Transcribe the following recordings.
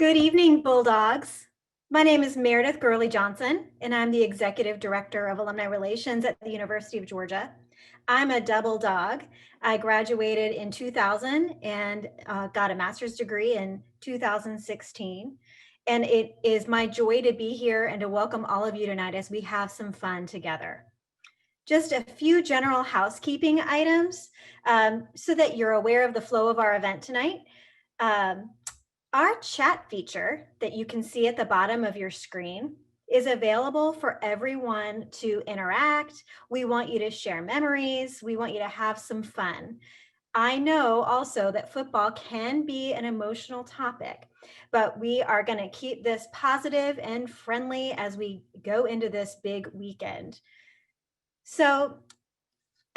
Good evening, Bulldogs. My name is Meredith Gurley Johnson, and I'm the Executive Director of Alumni Relations at the University of Georgia. I'm a double dog. I graduated in 2000 and got a master's degree in 2016. And it is my joy to be here and to welcome all of you tonight as we have some fun together. Just a few general housekeeping items so that you're aware of the flow of our event tonight. Our chat feature that you can see at the bottom of your screen is available for everyone to interact. We want you to share memories. We want you to have some fun. I know also that football can be an emotional topic, but we are going to keep this positive and friendly as we go into this big weekend. So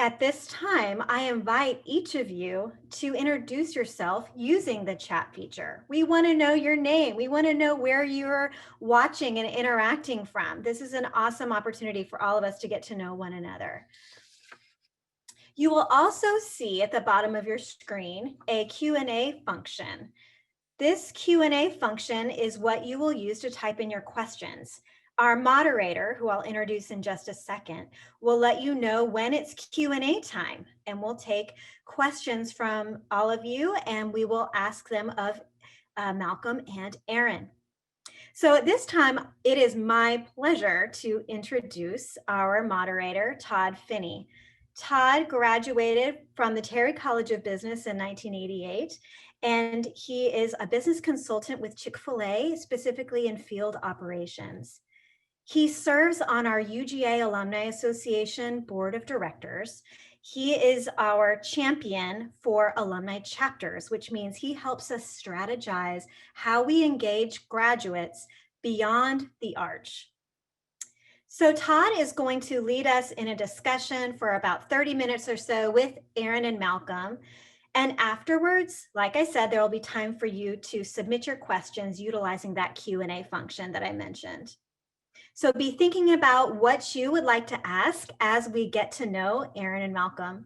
at this time, I invite each of you to introduce yourself using the chat feature. We want to know your name. We want to know where you're watching and interacting from. This is an awesome opportunity for all of us to get to know one another. You will also see at the bottom of your screen a Q&A function. This Q&A function is what you will use to type in your questions. Our moderator, who I'll introduce in just a second, will let you know when it's Q&A time, and we'll take questions from all of you, and we will ask them of Malcolm and Aaron. So at this time, it is my pleasure to introduce our moderator, Todd Finney. Todd graduated from the Terry College of Business in 1988, and he is a business consultant with Chick-fil-A, specifically in field operations. He serves on our UGA Alumni Association Board of Directors. He is our champion for alumni chapters, which means he helps us strategize how we engage graduates beyond the arch. So Todd is going to lead us in a discussion for about 30 minutes or so with Aaron and Malcolm. And afterwards, like I said, there will be time for you to submit your questions utilizing that Q&A function that I mentioned. So be thinking about what you would like to ask as we get to know Aaron and Malcolm.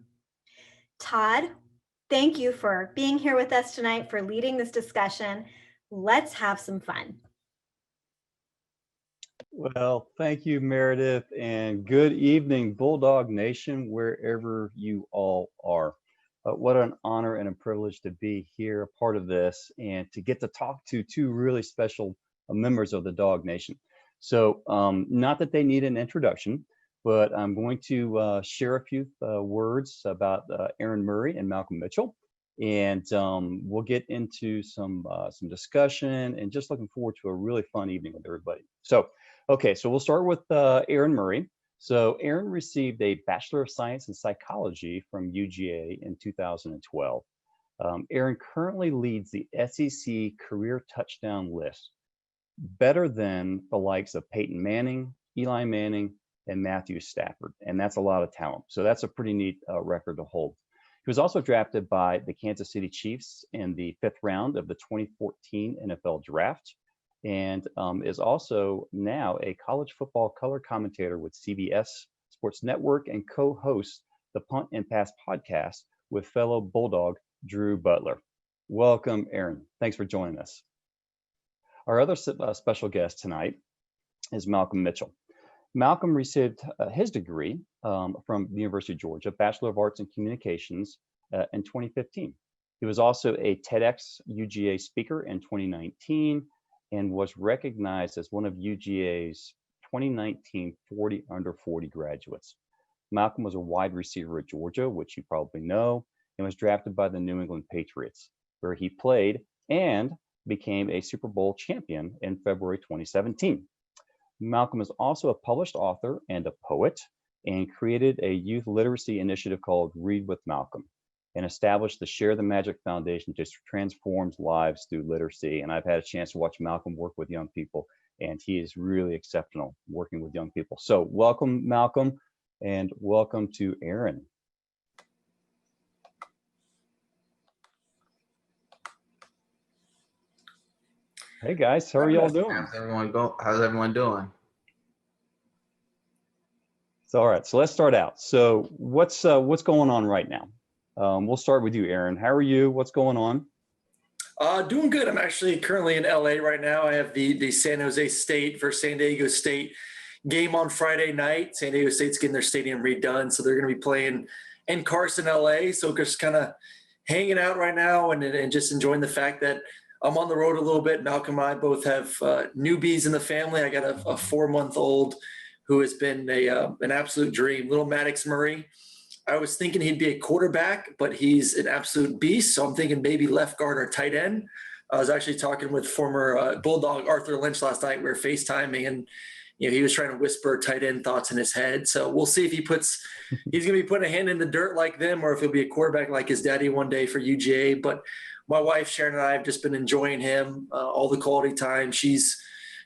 Todd, thank you for being here with us tonight, for leading this discussion. Let's have some fun. Well, thank you, Meredith, and good evening, Bulldog Nation, wherever you all are. What an honor and a privilege to be here, a part of this, and to get to talk to two really special members of the Dog Nation. So not that they need an introduction, but I'm going to share a few words about Aaron Murray and Malcolm Mitchell, and we'll get into some discussion, and just looking forward to a really fun evening with everybody. So, okay, so we'll start with Aaron Murray. So Aaron received a Bachelor of Science in Psychology from UGA in 2012. Aaron currently leads the SEC career touchdown list, better than the likes of Peyton Manning, Eli Manning, and Matthew Stafford. And that's a lot of talent. So that's a pretty neat record to hold. He was also drafted by the Kansas City Chiefs in the 5th round of the 2014 NFL Draft, and is also now a college football color commentator with CBS Sports Network and co-hosts the Punt and Pass podcast with fellow Bulldog Drew Butler. Welcome, Aaron. Thanks for joining us. Our other special guest tonight is Malcolm Mitchell. Malcolm received his degree from the University of Georgia, Bachelor of Arts in Communications in 2015. He was also a TEDx UGA speaker in 2019 and was recognized as one of UGA's 2019 40 under 40 graduates. Malcolm was a wide receiver at Georgia, which you probably know, and was drafted by the New England Patriots, where he played and became a Super Bowl champion in February 2017. Malcolm is also a published author and a poet, and created a youth literacy initiative called Read with Malcolm, and established the Share the Magic Foundation, which transforms lives through literacy. And I've had a chance to watch Malcolm work with young people, and he is really exceptional working with young people. So welcome, Malcolm, and welcome to Aaron. Hey guys, how are y'all doing? How's everyone doing? So, all right, so let's start out. So what's going on right now? We'll start with you, Aaron. How are you? What's going on? Doing good. I'm actually currently in LA right now. I have the San Jose State versus San Diego State game on Friday night. San Diego State's getting their stadium redone, so they're going to be playing in Carson, LA. So just kind of hanging out right now and just enjoying the fact that I'm on the road a little bit. Malcolm and I both have newbies in the family. I got a 4-month-old who has been an absolute dream, little Maddox Murray. I was thinking he'd be a quarterback, but he's an absolute beast. So I'm thinking maybe left guard or tight end. I was actually talking with former Bulldog Arthur Lynch last night. We were FaceTiming, and he was trying to whisper tight end thoughts in his head. So we'll see if he's going to be putting a hand in the dirt like them, or if he'll be a quarterback like his daddy one day for UGA. But my wife Sharon and I have just been enjoying him all the quality time. She's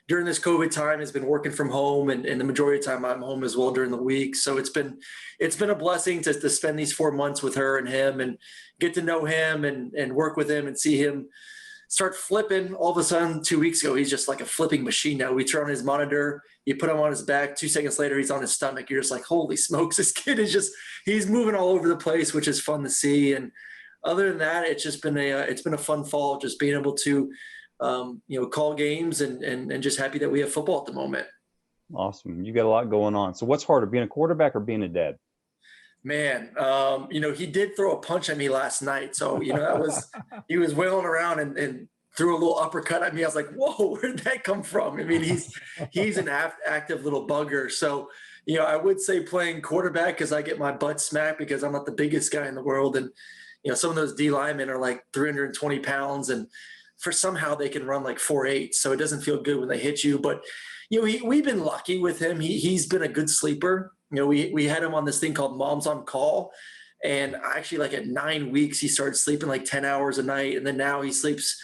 during this COVID time has been working from home, and the majority of the time I'm home as well during the week. So it's been a blessing to spend these 4 months with her and him and get to know him and work with him and see him start flipping. All of a sudden, 2 weeks ago, he's just like a flipping machine now. We turn on his monitor, you put him on his back, 2 seconds later, he's on his stomach. You're just like, holy smokes, this kid is he's moving all over the place, which is fun to see. And other than that, it's just been it's been a fun fall, just being able to call games and just happy that we have football at the moment. Awesome. You got a lot going on. So what's harder, being a quarterback or being a dad? Man, he did throw a punch at me last night. So, he was wailing around and threw a little uppercut at me. I was like, whoa, where did that come from? I mean, he's an active little bugger. So, I would say playing quarterback because I get my butt smacked because I'm not the biggest guy in the world. And, some of those D linemen are like 320 pounds, and for somehow they can run like 4.8. So it doesn't feel good when they hit you. But, we've been lucky with him. He's been a good sleeper. We had him on this thing called Moms on Call. And actually, like at 9 weeks, he started sleeping like 10 hours a night. And then now he sleeps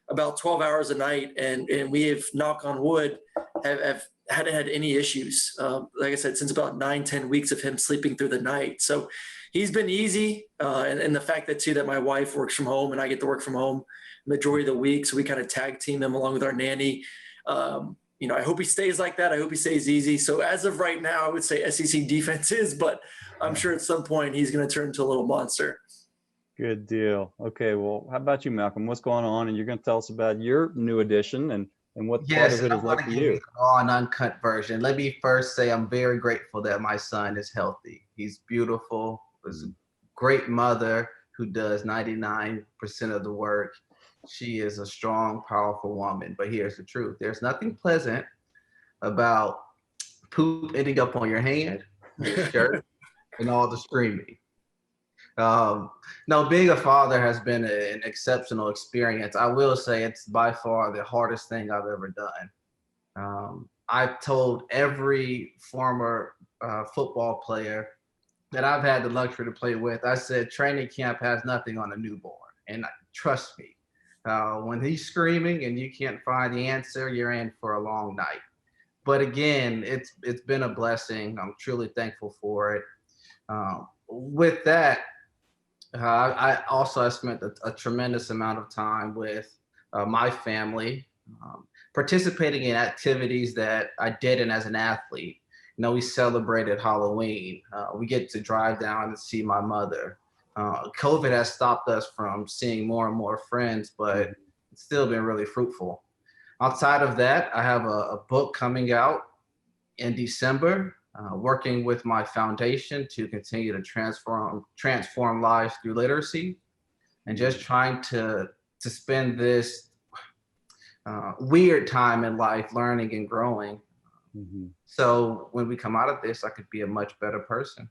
about 12 hours a night. And we have, knock on wood, have hadn't had any issues. Like I said, since about 9-10 weeks of him sleeping through the night. So he's been easy. And the fact that my wife works from home and I get to work from home majority of the week. So we kind of tag team him along with our nanny. I hope he stays like that. I hope he stays easy. So as of right now, I would say SEC defense is, but I'm sure at some point he's going to turn into a little monster. Good deal. Okay. Well, how about you, Malcolm? What's going on? And you're going to tell us about your new addition and what part of it is like for you. The raw and uncut version. Let me first say I'm very grateful that my son is healthy. He's beautiful. Was a great mother who does 99% of the work. She is a strong, powerful woman. But here's the truth. There's nothing pleasant about poop ending up on your hand, your shirt, and all the screaming. No, being a father has been an exceptional experience. I will say it's by far the hardest thing I've ever done. I've told every former football player that I've had the luxury to play with, I said, training camp has nothing on a newborn. And trust me, when he's screaming and you can't find the answer, you're in for a long night. But again, it's been a blessing. I'm truly thankful for it. With that, I also spent a tremendous amount of time with my family, participating in activities that I didn't as an athlete. We celebrated Halloween. We get to drive down and see my mother. COVID has stopped us from seeing more and more friends, but it's still been really fruitful. Outside of that, I have a book coming out in December, working with my foundation to continue to transform lives through literacy, and just trying to spend this weird time in life learning and growing. Mm-hmm. So when we come out of this, I could be a much better person.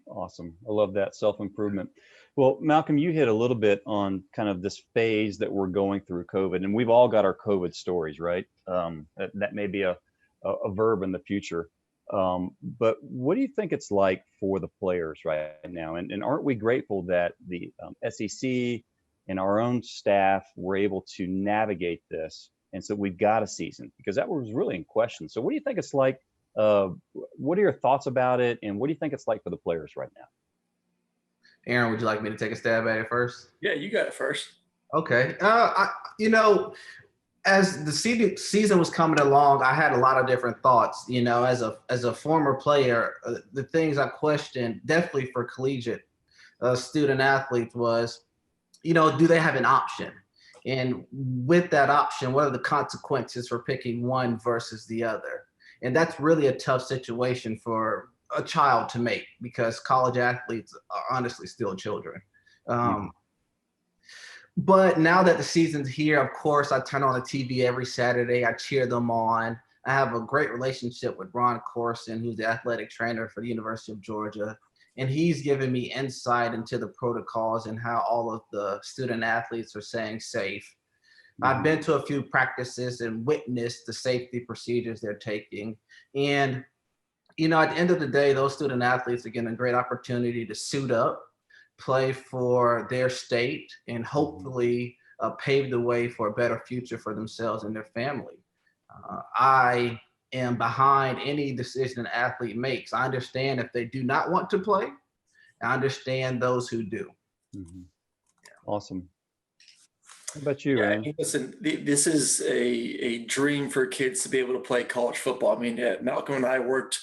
Awesome. I love that self-improvement. Well, Malcolm, you hit a little bit on kind of this phase that we're going through COVID, and we've all got our COVID stories, right? That may be a verb in the future. But what do you think it's like for the players right now? And aren't we grateful that the SEC and our own staff were able to navigate this? And so we've got a season, because that was really in question. So what do you think it's like? What are your thoughts about it? And what do you think it's like for the players right now? Aaron, would you like me to take a stab at it first? Yeah, you got it first. Okay. As the season was coming along, I had a lot of different thoughts. As a former player, the things I questioned, definitely for collegiate student athletes, was, do they have an option? And with that option, what are the consequences for picking one versus the other? And that's really a tough situation for a child to make, because college athletes are honestly still children. Um, but now that the season's here, of course, I turn on the TV every Saturday. I cheer them on. I have a great relationship with Ron Corson, who's the athletic trainer for the University of Georgia. And he's given me insight into the protocols and how all of the student athletes are staying safe. I've been to a few practices and witnessed the safety procedures they're taking. And, you know, at the end of the day, those student athletes are getting a great opportunity to suit up, play for their state, and hopefully pave the way for a better future for themselves and their family. I am behind any decision an athlete makes. I understand if they do not want to play. I understand those who do. Awesome. How about you, Yeah, Aaron? listen, this is a dream for kids to be able to play college football. I mean, Malcolm and I worked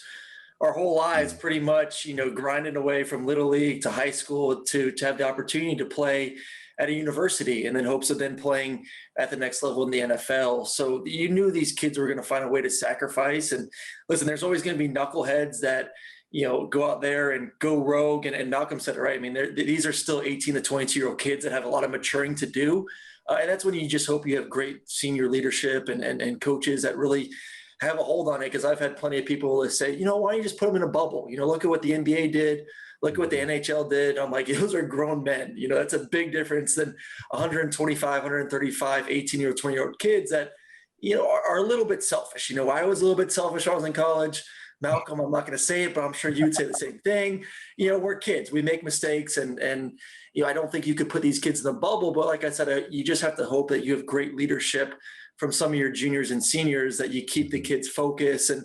our whole lives pretty much, you know, grinding away from little league to high school to have the opportunity to play at a university, and then hopes of then playing at the next level in the NFL. So you knew these kids were going to find a way to sacrifice. And listen, there's always going to be knuckleheads that, you know, go out there and go rogue. And Malcolm said it right. I mean, these are still 18 to 22-year-old kids that have a lot of maturing to do. And that's when you just hope you have great senior leadership and coaches that really have a hold on it. Because I've had plenty of people that say, you know, why don't you just put them in a bubble? You know, look at what the NBA did. Look at what the NHL did. I'm like, those are grown men. You know, that's a big difference than 125, 135, 18-year-old, 20-year-old kids that, you know, are a little bit selfish. You know, I was a little bit selfish when I was in college. Malcolm, I'm not going to say it, but I'm sure you'd say the same thing. You know, we're kids. We make mistakes. And you know, I don't think you could put these kids in the bubble. But like I said, you just have to hope that you have great leadership from some of your juniors and seniors, that you keep the kids focused. And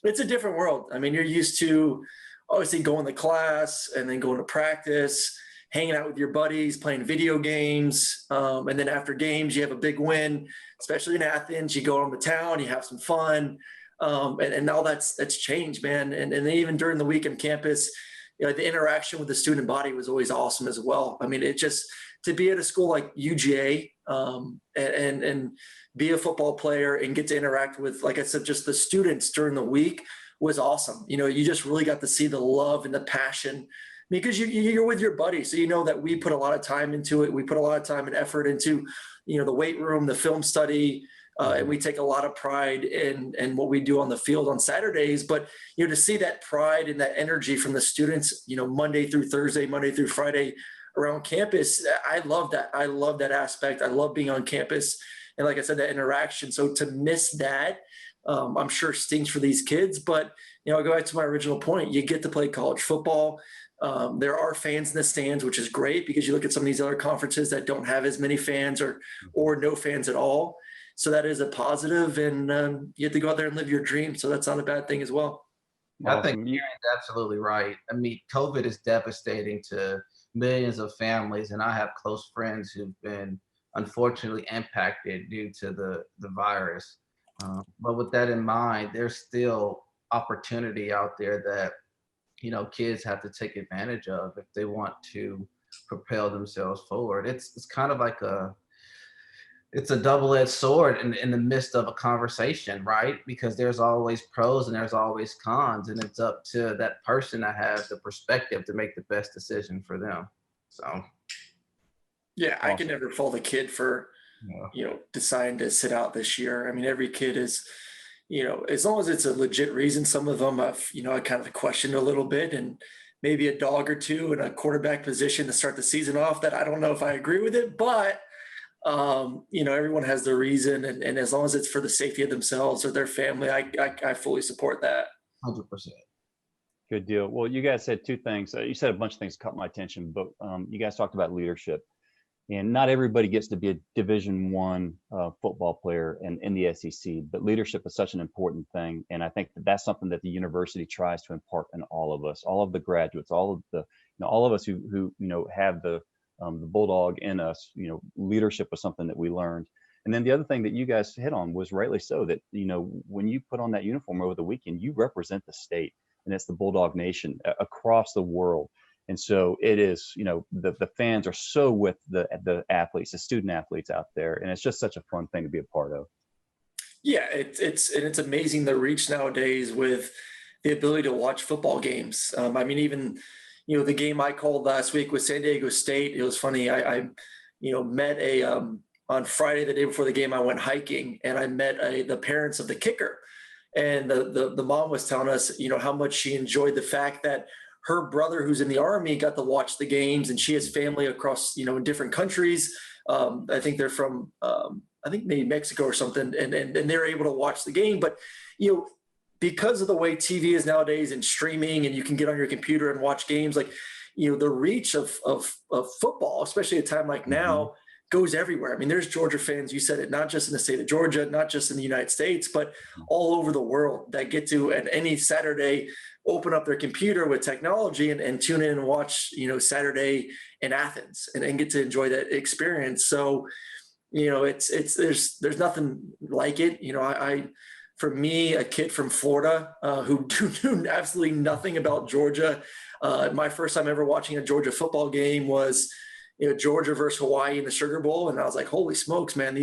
it's a different world. I mean, you're used to obviously going to class and then going to practice, hanging out with your buddies, playing video games. And then after games, you have a big win, especially in Athens. You go on the town, you have some fun. And now that's changed, man. And even during the week on campus, you know, the interaction with the student body was always awesome as well. I mean, it just, to be at a school like UGA and be a football player and get to interact with, like I said, just the students during the week was awesome. You know, you just really got to see the love and the passion, because you're with your buddies. So you know that we put a lot of time into it. We put a lot of time and effort into, you know, the weight room, the film study, and we take a lot of pride in what we do on the field on Saturdays. But, you know, to see that pride and that energy from the students, you know, Monday through Thursday, Monday through Friday around campus, I love that. I love that aspect. I love being on campus. And like I said, that interaction. So to miss that, I'm sure stinks for these kids. But, you know, I go back to my original point. You get to play college football. There are fans in the stands, which is great, because you look at some of these other conferences that don't have as many fans or no fans at all. So that is a positive, and you have to go out there and live your dream. So that's not a bad thing as well. I think Aaron's absolutely right. I mean, COVID is devastating to millions of families, and I have close friends who've been unfortunately impacted due to the virus. But with that in mind, there's still opportunity out there that, you know, kids have to take advantage of if they want to propel themselves forward. It's kind of like it's a double-edged sword in the midst of a conversation, right? Because there's always pros and there's always cons, and it's up to that person to have the perspective to make the best decision for them. So yeah, I can never fault a kid for, you know, deciding to sit out this year. I mean, every kid is, you know, as long as it's a legit reason. Some of them I've, you know, I kind of questioned a little bit, and maybe a dog or two in a quarterback position to start the season off, that I don't know if I agree with it, but you know, everyone has their reason, and as long as it's for the safety of themselves or their family, I fully support that. 100%. Good deal. Well, you guys said two things. You said a bunch of things that caught my attention, but you guys talked about leadership, and not everybody gets to be a Division I football player in the SEC, but leadership is such an important thing. And I think that that's something that the university tries to impart in all of us, all of the graduates, all of the, you know, all of us who you know, have the Bulldog in us. You know, leadership was something that we learned. And then the other thing that you guys hit on was rightly so, that, you know, when you put on that uniform over the weekend, you represent the state, and it's the Bulldog Nation across the world. And so it is, the fans are so with the athletes, the student athletes out there. And it's just such a fun thing to be a part of. Yeah, it's amazing the reach nowadays with the ability to watch football games. I mean, even the game I called last week with San Diego State. It was funny. I met on Friday, the day before the game, I went hiking and I met the parents of the kicker, and the mom was telling us how much she enjoyed the fact that her brother, who's in the Army, got to watch the games, and she has family across in different countries. I think they're from I think maybe Mexico or something, and they're able to watch the game. But because of the way TV is nowadays and streaming, and you can get on your computer and watch games, like the reach of football, especially at a time like now, goes everywhere. I mean, there's Georgia fans, you said it, not just in the state of Georgia, not just in the United States, but all over the world that get to, at any Saturday, open up their computer with technology and tune in and watch, Saturday in Athens and get to enjoy that experience. So, there's nothing like it. For me, a kid from Florida who knew absolutely nothing about Georgia, my first time ever watching a Georgia football game was Georgia versus Hawaii in the Sugar Bowl. And I was like, holy smokes, man,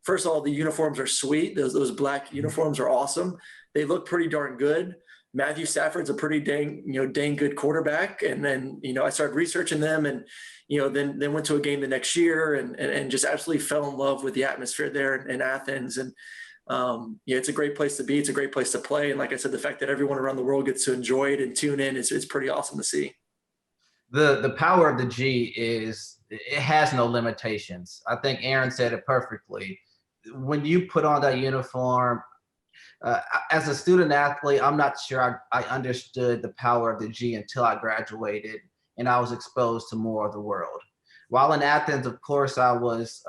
first of all, the uniforms are sweet. Those black uniforms are awesome. They look pretty darn good. Matthew Stafford's a pretty dang good quarterback. And then, I started researching them and, then went to a game the next year and just absolutely fell in love with the atmosphere there in Athens. And, it's a great place to be. It's a great place to play. And like I said, the fact that everyone around the world gets to enjoy it and tune in, it's pretty awesome to see. The power of the G it has no limitations. I think Aaron said it perfectly. When you put on that uniform, as a student athlete, I'm not sure I understood the power of the G until I graduated and I was exposed to more of the world. While in Athens, of course, I was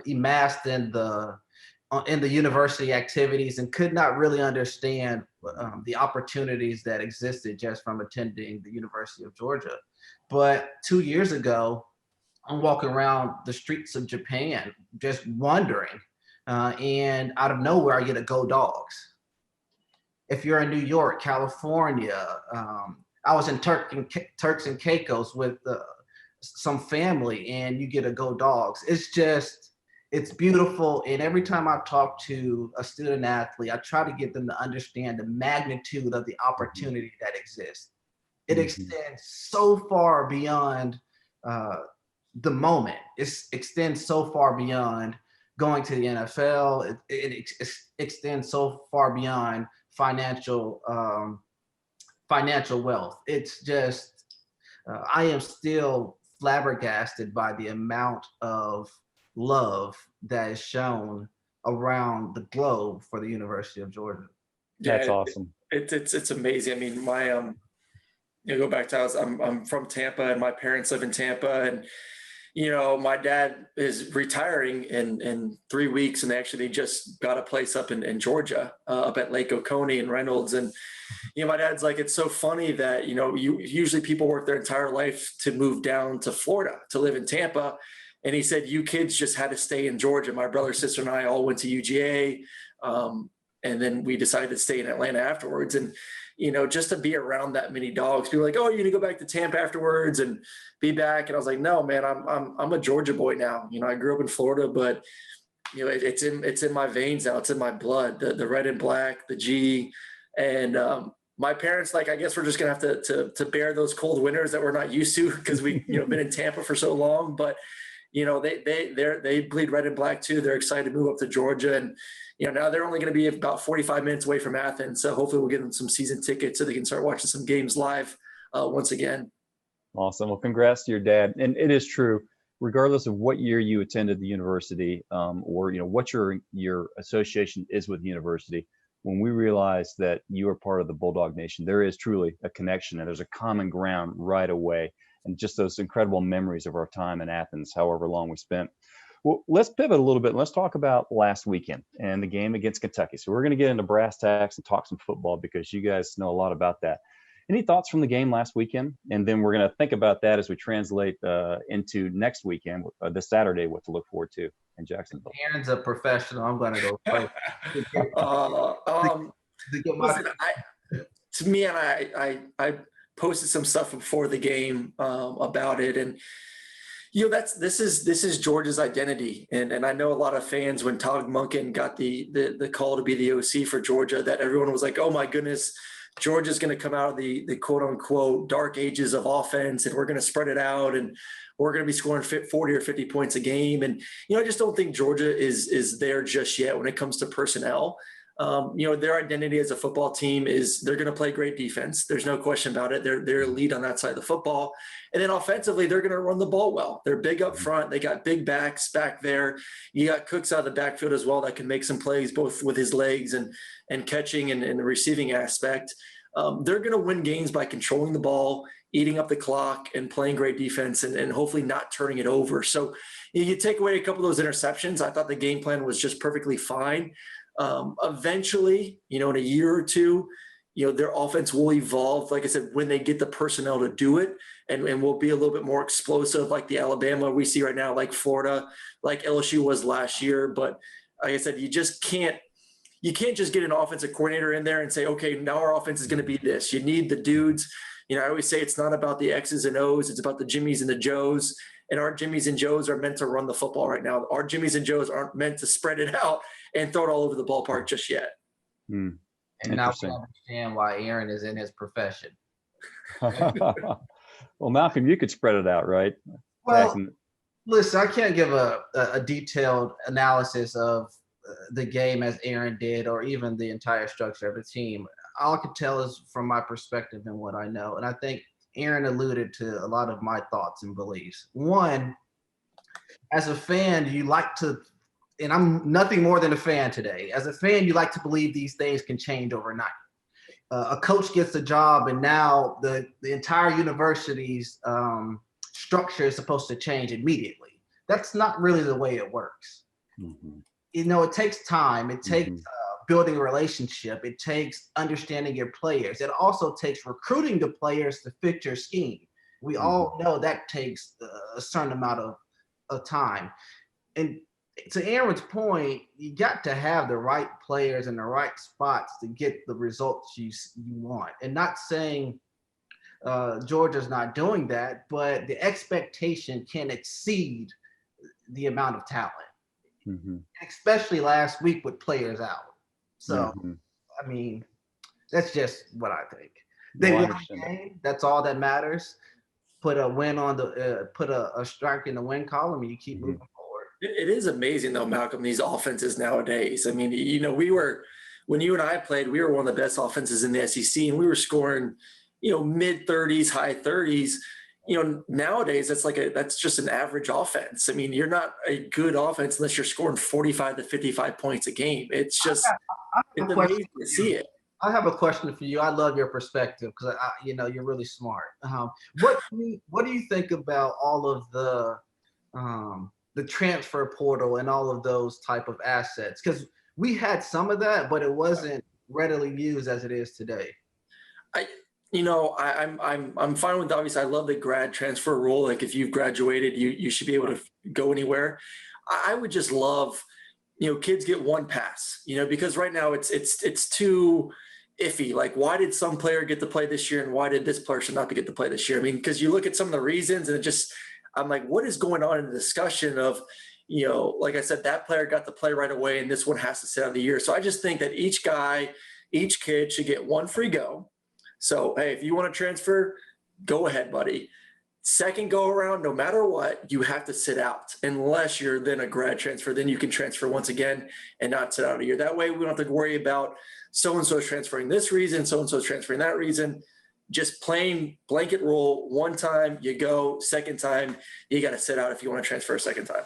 immersed in the university activities and could not really understand the opportunities that existed just from attending the University of Georgia. But 2 years ago, I'm walking around the streets of Japan, just wondering, and out of nowhere, I get a Go Dogs. If you're in New York, California, I was in Turks and Caicos with some family, and you get a Go Dogs. It's beautiful. And every time I talk to a student athlete, I try to get them to understand the magnitude of the opportunity that exists. It extends so far beyond the moment. It extends so far beyond going to the NFL. It extends so far beyond financial wealth. It's just, I am still flabbergasted by the amount of love that is shown around the globe for the University of Georgia. That's awesome. It's amazing. I mean, my go back to I'm from Tampa, and my parents live in Tampa, and my dad is retiring in 3 weeks, and they just got a place up in Georgia, up at Lake Oconee and Reynolds. And my dad's like, it's so funny that usually people work their entire life to move down to Florida to live in Tampa. And he said, you kids just had to stay in Georgia. My brother, sister, and I all went to UGA. And then we decided to stay in Atlanta afterwards. And, just to be around that many dogs, people were like, oh, you're going to go back to Tampa afterwards and be back. And I was like, no, man, I'm a Georgia boy now. I grew up in Florida, but, it's in my veins now. It's in my blood, the red and black, the G. And my parents, I guess we're just going to have to bear those cold winters that we're not used to because we've been in Tampa for so long. But they bleed red and black too. They're excited to move up to Georgia, and now they're only going to be about 45 minutes away from Athens. So hopefully we'll get them some season tickets so they can start watching some games live once again. Awesome. Well, congrats to your dad. And it is true, regardless of what year you attended the university, or what your association is with the university. When we realize that you are part of the Bulldog Nation, there is truly a connection, and there's a common ground right away. And just those incredible memories of our time in Athens, however long we spent. Well, let's pivot a little bit. And let's talk about last weekend and the game against Kentucky. So we're going to get into brass tacks and talk some football because you guys know a lot about that. Any thoughts from the game last weekend? And then we're going to think about that as we translate into next weekend, this Saturday, what to look forward to in Jacksonville. Aaron's a professional. I'm going to go play. Listen, to me, and I posted some stuff before the game about it. And, this is Georgia's identity. And I know a lot of fans, when Todd Monken got the call to be the OC for Georgia, that everyone was like, oh my goodness, Georgia's going to come out of the quote unquote dark ages of offense, and we're going to spread it out, and we're going to be scoring 40 or 50 points a game. And, I just don't think Georgia is there just yet when it comes to personnel. Their identity as a football team is they're going to play great defense. There's no question about it. They're elite on that side of the football. And then offensively, they're going to run the ball well. They're big up front. They got big backs back there. You got Cooks out of the backfield as well that can make some plays both with his legs and catching and the receiving aspect. They're going to win games by controlling the ball, eating up the clock, and playing great defense, and hopefully not turning it over. So you take away a couple of those interceptions. I thought the game plan was just perfectly fine. Eventually, in a year or two, their offense will evolve, like I said, when they get the personnel to do it, and will be a little bit more explosive, like the Alabama we see right now, like Florida, like LSU was last year. But like I said, you can't just get an offensive coordinator in there and say, okay, now our offense is going to be this. You need the dudes. I always say it's not about the X's and O's. It's about the Jimmies and the Joes. And our Jimmies and Joes are meant to run the football right now. Our Jimmies and Joes aren't meant to spread it out and throw it all over the ballpark just yet. And now we understand why Aaron is in his profession. Well, Malcolm, you could spread it out, right? Well, listen, I can't give a detailed analysis of the game as Aaron did, or even the entire structure of the team. All I can tell is from my perspective and what I know. And I think Aaron alluded to a lot of my thoughts and beliefs. One, as a fan, you like to, and I'm nothing more than a fan today. As a fan, you like to believe these things can change overnight. A coach gets a job, and now the entire university's structure is supposed to change immediately. That's not really the way it works. Mm-hmm. It takes time. It takes building a relationship. It takes understanding your players. It also takes recruiting the players to fit your scheme. We all know that takes a certain amount of time. And to Aaron's point, you got to have the right players in the right spots to get the results you want. And not saying Georgia's not doing that, but the expectation can exceed the amount of talent. Especially last week with players out. So, I mean, that's just what I think. They won the game. That's all that matters. Put a win on put a strike in the win column, and you keep moving forward. It is amazing though, Malcolm, these offenses nowadays. I mean, when you and I played, we were one of the best offenses in the SEC, and we were scoring, mid 30s, high 30s. Nowadays that's just an average offense. I mean, you're not a good offense unless you're scoring 45 to 55 points a game. It's just it's amazing to see it. I have a question for you. I love your perspective because you're really smart. What do you think about all of the transfer portal and all of those type of assets? Because we had some of that, but it wasn't readily used as it is today. I'm fine with, obviously I love the grad transfer rule. Like if you've graduated, you should be able to go anywhere. I would just love, kids get one pass, because right now it's too iffy. Like, why did some player get to play this year and why did this player should not get to play this year? I mean, because you look at some of the reasons and I'm like, what is going on in the discussion of, like I said, that player got to play right away and this one has to sit out the year. So I just think that each kid should get one free go. So, hey, if you want to transfer, go ahead, buddy. Second go around, no matter what, you have to sit out unless you're then a grad transfer. Then you can transfer once again and not sit out a year. That way we don't have to worry about so-and-so is transferring this reason, so-and-so is transferring that reason. Just plain blanket rule. One time you go, second time you got to sit out if you want to transfer a second time.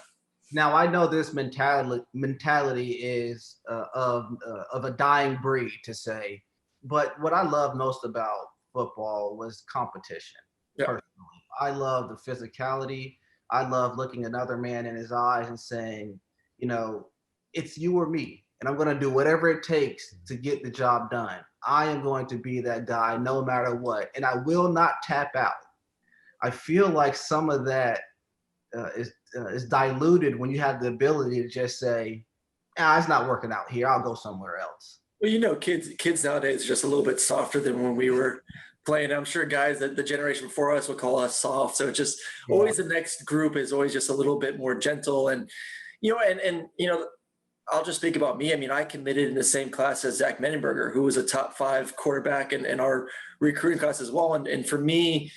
Now, I know this mentality is of a dying breed to say, but what I love most about football was competition. Yep. Personally, I love the physicality. I love looking another man in his eyes and saying, it's you or me, and I'm going to do whatever it takes to get the job done. I am going to be that guy no matter what, and I will not tap out. I feel like some of that is diluted when you have the ability to just say, it's not working out here. I'll go somewhere else. Well, kids nowadays are just a little bit softer than when we were playing. I'm sure guys that the generation before us would call us soft. So it's just always the next group is always just a little bit more gentle. And, I'll just speak about me. I mean, I committed in the same class as Zach Menenberger, who was a top 5 quarterback in our recruiting class as well. And for me,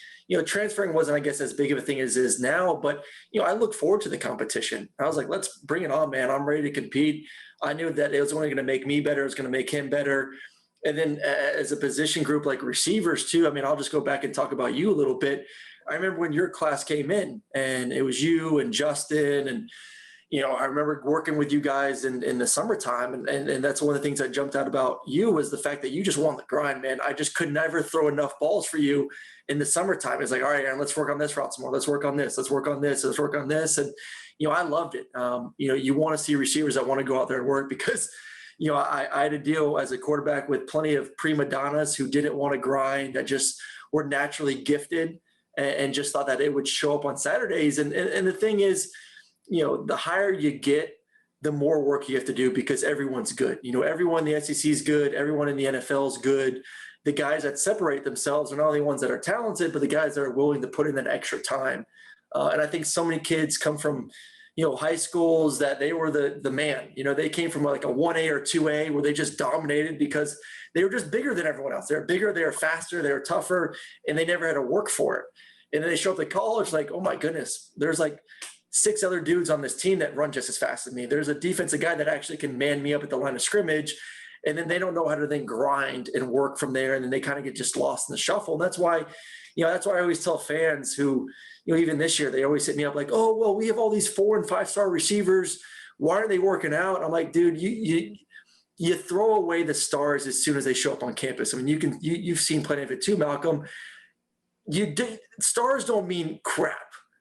transferring wasn't, I guess, as big of a thing as it is now, but, I look forward to the competition. I was like, let's bring it on, man. I'm ready to compete. I knew that it was only going to make me better. It was going to make him better. And then as a position group, like receivers too, I mean, I'll just go back and talk about you a little bit. I remember when your class came in and it was you and Justin and, I remember working with you guys in the summertime. And that's one of the things that jumped out about you was the fact that you just won the grind, man. I just could never throw enough balls for you in the summertime. It's like, all right, Aaron, let's work on this route some more. Let's work on this. Let's work on this. Let's work on this. And, I loved it. You want to see receivers that want to go out there and work because, I had to deal as a quarterback with plenty of prima donnas who didn't want to grind, that just were naturally gifted and just thought that it would show up on Saturdays. And the thing is, the higher you get, the more work you have to do because everyone's good. Everyone in the SEC is good. Everyone in the NFL is good. The guys that separate themselves are not only ones that are talented, but the guys that are willing to put in that extra time. And I think so many kids come from, high schools that they were the man. They came from like a 1A or 2A where they just dominated because they were just bigger than everyone else. They're bigger, they're faster, they're tougher, and they never had to work for it. And then they show up at college like, oh my goodness, there's like 6 other dudes on this team that run just as fast as me. There's a defensive guy that actually can man me up at the line of scrimmage. And then they don't know how to then grind and work from there. And then they kind of get just lost in the shuffle. And that's why, that's why I always tell fans who, even this year, they always hit me up like, oh, well, we have all these 4- and 5-star receivers. Why aren't they working out? I'm like, dude, you throw away the stars as soon as they show up on campus. I mean, you've seen plenty of it too, Malcolm. Stars don't mean crap.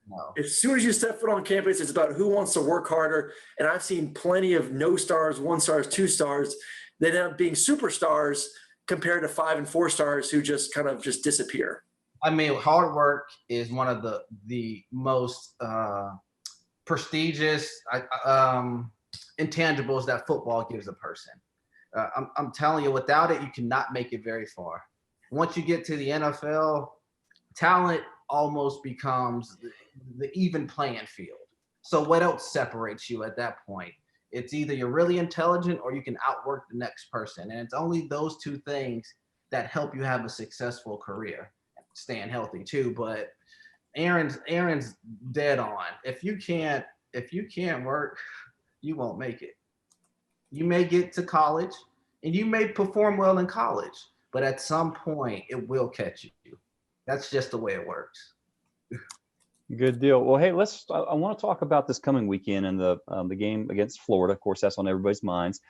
No. As soon as you step foot on campus, it's about who wants to work harder. And I've seen plenty of no stars, 1 stars, 2 stars that end up being superstars compared to 5 and 4 stars who just kind of just disappear. I mean, hard work is one of the most prestigious intangibles that football gives a person. I'm telling you, without it, you cannot make it very far. Once you get to the NFL, talent almost becomes the even playing field. So what else separates you at that point? It's either you're really intelligent or you can outwork the next person. And it's only those 2 things that help you have a successful career. Staying healthy too, but Aaron's dead on. If you can't work, you won't make it. You may get to college and you may perform well in college, but at some point it will catch you. That's just the way it works. Good deal. Well, hey, I want to talk about this coming weekend and the game against Florida. Of course, that's on everybody's minds.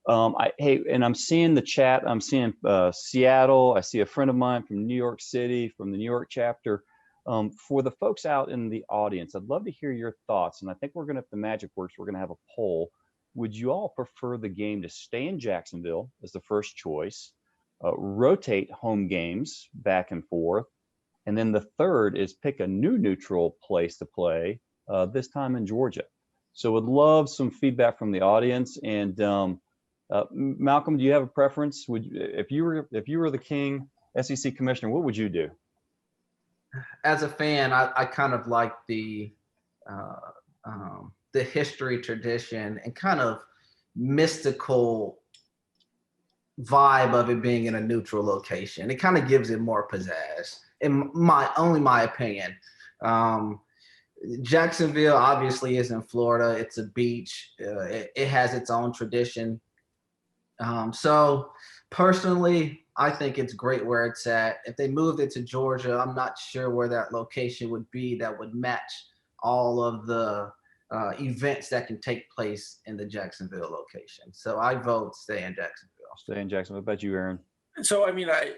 And I'm seeing the chat. I'm seeing Seattle. I see a friend of mine from New York City, from the New York chapter. For the folks out in the audience, I'd love to hear your thoughts. And I think if the magic works, we're going to have a poll. Would you all prefer the game to stay in Jacksonville as the first choice, rotate home games back and forth, and then the third is pick a new neutral place to play, this time in Georgia? So would love some feedback from the audience. And Malcolm, do you have a preference? If you were the king SEC commissioner, what would you do? As a fan, I kind of like the history, tradition, and kind of mystical vibe of it being in a neutral location. It kind of gives it more pizzazz, in my opinion. Jacksonville obviously is in Florida. It's a beach. It has its own tradition. So personally, I think it's great where it's at. If they moved it to Georgia, I'm not sure where that location would be that would match all of the events that can take place in the Jacksonville location. So I vote stay in Jacksonville. Stay in Jacksonville. What about you, Aaron? So, I mean, I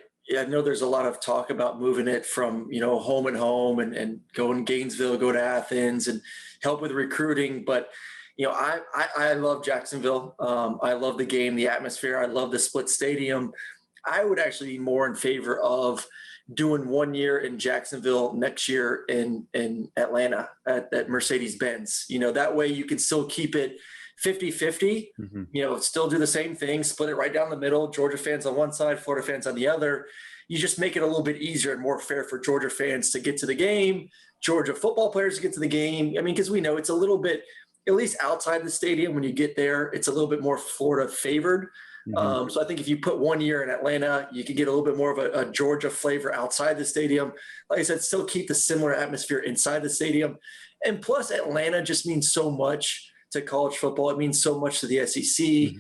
know there's a lot of talk about moving it from, home and going Gainesville, go to Athens and help with recruiting. But, I love Jacksonville. I love the game, the atmosphere. I love the split stadium. I would actually be more in favor of doing 1 year in Jacksonville, next year in Atlanta at Mercedes-Benz. That way you can still keep it 50-50, still do the same thing, split it right down the middle, Georgia fans on one side, Florida fans on the other. You just make it a little bit easier and more fair for Georgia fans to get to the game, Georgia football players to get to the game. I mean, because we know it's a little bit, at least outside the stadium, when you get there, it's a little bit more Florida favored. So I think if you put 1 year in Atlanta, you could get a little bit more of a Georgia flavor outside the stadium. Like I said, still keep the similar atmosphere inside the stadium. And plus, Atlanta just means so much to college football. It means so much to the SEC.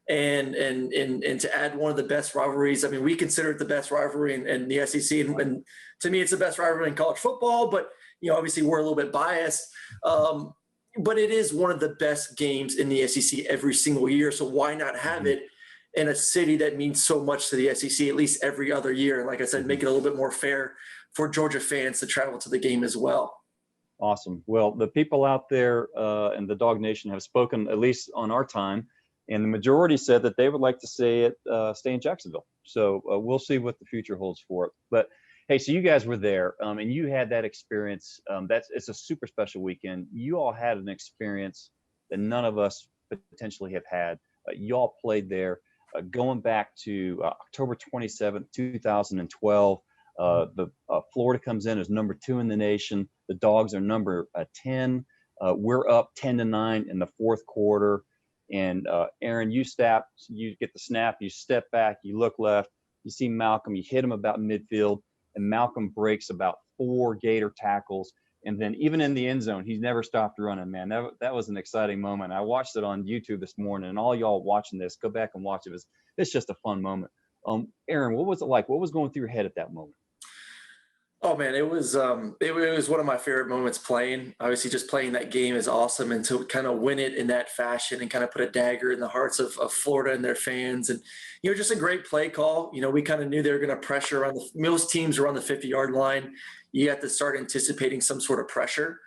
And to add one of the best rivalries. I mean, we consider it the best rivalry in the SEC. And to me, it's the best rivalry in college football. But, obviously we're a little bit biased. But it is one of the best games in the SEC every single year. So why not have it in a city that means so much to the SEC at least every other year? And like I said, make it a little bit more fair for Georgia fans to travel to the game as well. Awesome. Well, the people out there in the Dog Nation have spoken, at least on our time, and the majority said that they would like to see it stay in Jacksonville. So we'll see what the future holds for it. But hey, so you guys were there and you had that experience. It's a super special weekend. You all had an experience that none of us potentially have had. You all played there going back to October 27th, 2012. Florida comes in as number 2 in the nation. The Dogs are number 10. We're up 10-9 in the fourth quarter. And Aaron, you get the snap, you step back, you look left, you see Malcolm, you hit him about midfield, and Malcolm breaks about 4 Gator tackles. And then even in the end zone, he's never stopped running, man. That was an exciting moment. I watched it on YouTube this morning, and all y'all watching this, go back and watch it. It's just a fun moment. Aaron, what was it like? What was going through your head at that moment? Oh man, it was one of my favorite moments playing. Obviously, just playing that game is awesome, and to kind of win it in that fashion and kind of put a dagger in the hearts of Florida and their fans, and just a great play call. We kind of knew they were going to pressure on most teams are on the 50-yard line. You have to start anticipating some sort of pressure.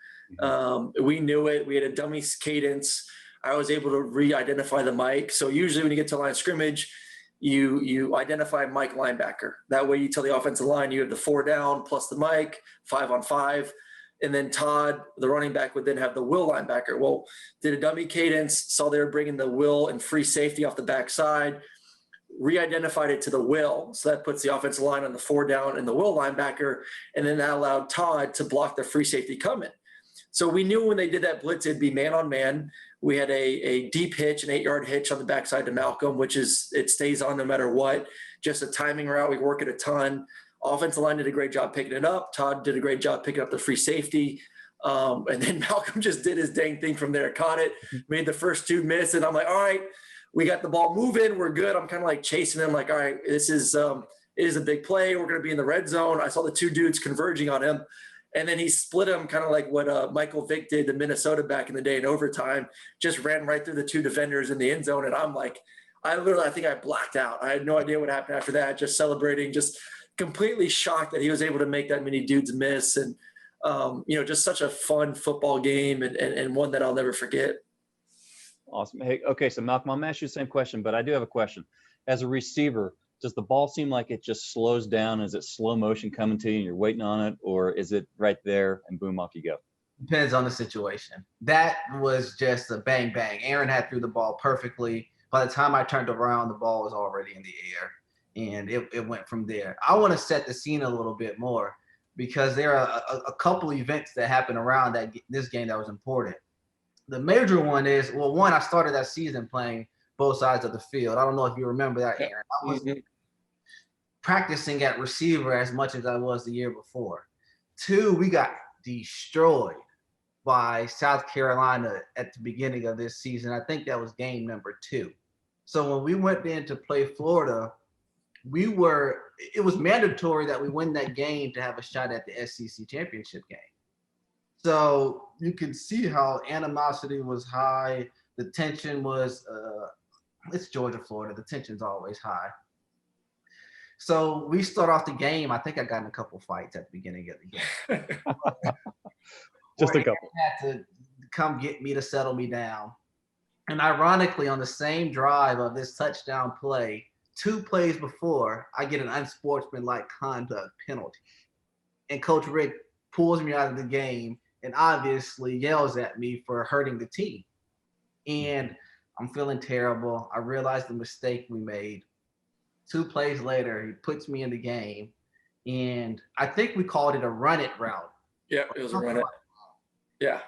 We knew it. We had a dummy cadence. I was able to re-identify the mic. So usually when you get to line of scrimmage, you identify Mike linebacker. That way you tell the offensive line you have the 4 down plus the Mike, 5 on 5. And then Todd, the running back, would then have the Will linebacker. Well, did a dummy cadence, saw they were bringing the Will and free safety off the backside, re-identified it to the Will. So that puts the offensive line on the 4 down and the Will linebacker. And then that allowed Todd to block the free safety coming. So we knew when they did that blitz, it'd be man on man. We had a deep hitch, an 8-yard hitch on the backside to Malcolm, it stays on no matter what. Just a timing route. We work it a ton. Offensive line did a great job picking it up. Todd did a great job picking up the free safety. And then Malcolm just did his dang thing from there, caught it, made the first 2 miss. And I'm like, all right, we got the ball moving. We're good. I'm kind of like chasing him like, all right, it is a big play. We're going to be in the red zone. I saw the 2 dudes converging on him. And then he split him kind of like what Michael Vick did to Minnesota back in the day in overtime, just ran right through the 2 defenders in the end zone. And I'm like, I think I blacked out. I had no idea what happened after that, just celebrating, just completely shocked that he was able to make that many dudes miss. And, just such a fun football game and one that I'll never forget. Awesome. Hey, okay, so Malcolm, I'm going to ask you the same question, but I do have a question. As a receiver, does the ball seem like it just slows down? Is it slow motion coming to you and you're waiting on it? Or is it right there and boom, off you go? Depends on the situation. That was just a bang, bang. Aaron had threw the ball perfectly. By the time I turned around, the ball was already in the air, and it went from there. I want to set the scene a little bit more because there are a couple events that happened around this game that was important. The major one is, one, I started that season playing both sides of the field. I don't know if you remember that, Aaron. I was practicing at receiver as much as I was the year before. 2, we got destroyed by South Carolina at the beginning of this season. I think that was game number 2. So when we went in to play Florida, it was mandatory that we win that game to have a shot at the SEC championship game. So you can see how animosity was high. The tension was, it's Georgia, Florida. The tension's always high. So we start off the game. I think I got in a couple fights at the beginning of the game. Just a couple. Had to come get me to settle me down. And ironically, on the same drive of this touchdown play, 2 plays before, I get an unsportsmanlike conduct penalty. And Coach Rick pulls me out of the game and obviously yells at me for hurting the team. And I'm feeling terrible. I realized the mistake we made. 2 plays later, he puts me in the game. And I think we called it a run it route. Yeah, it was a run it. Yeah.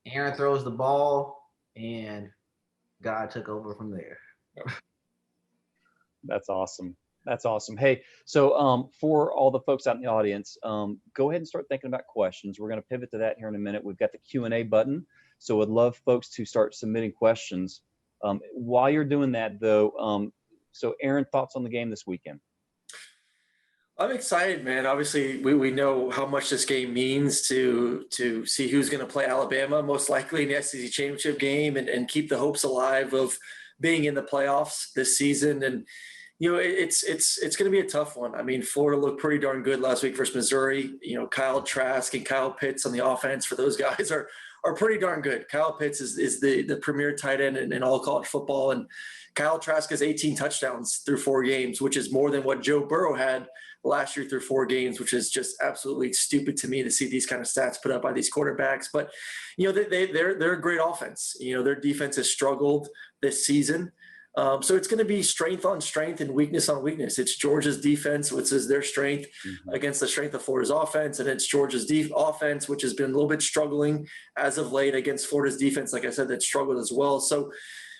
Aaron throws the ball, and God took over from there. That's awesome. That's awesome. Hey, so for all the folks out in the audience, go ahead and start thinking about questions. We're going to pivot to that here in a minute. We've got the Q&A button, so I'd love folks to start submitting questions. While you're doing that, though, so Aaron, thoughts on the game this weekend? I'm excited, man. Obviously, we know how much this game means to see who's going to play Alabama, most likely in the SEC championship game, and keep the hopes alive of being in the playoffs this season. And you know, it's going to be a tough one. I mean, Florida looked pretty darn good last week versus Missouri. You know, Kyle Trask and Kyle Pitts on the offense for those guys are pretty darn good. Kyle Pitts is the premier tight end in all college football, and Kyle Trask has 18 touchdowns through 4 games, which is more than what Joe Burrow had last year through 4 games, which is just absolutely stupid to me to see these kind of stats put up by these quarterbacks. But, you know, they're a great offense. You know, their defense has struggled this season. So it's going to be strength on strength and weakness on weakness. It's Georgia's defense, which is their strength, against the strength of Florida's offense. And it's Georgia's offense, which has been a little bit struggling as of late against Florida's defense. Like I said, that struggled as well. So,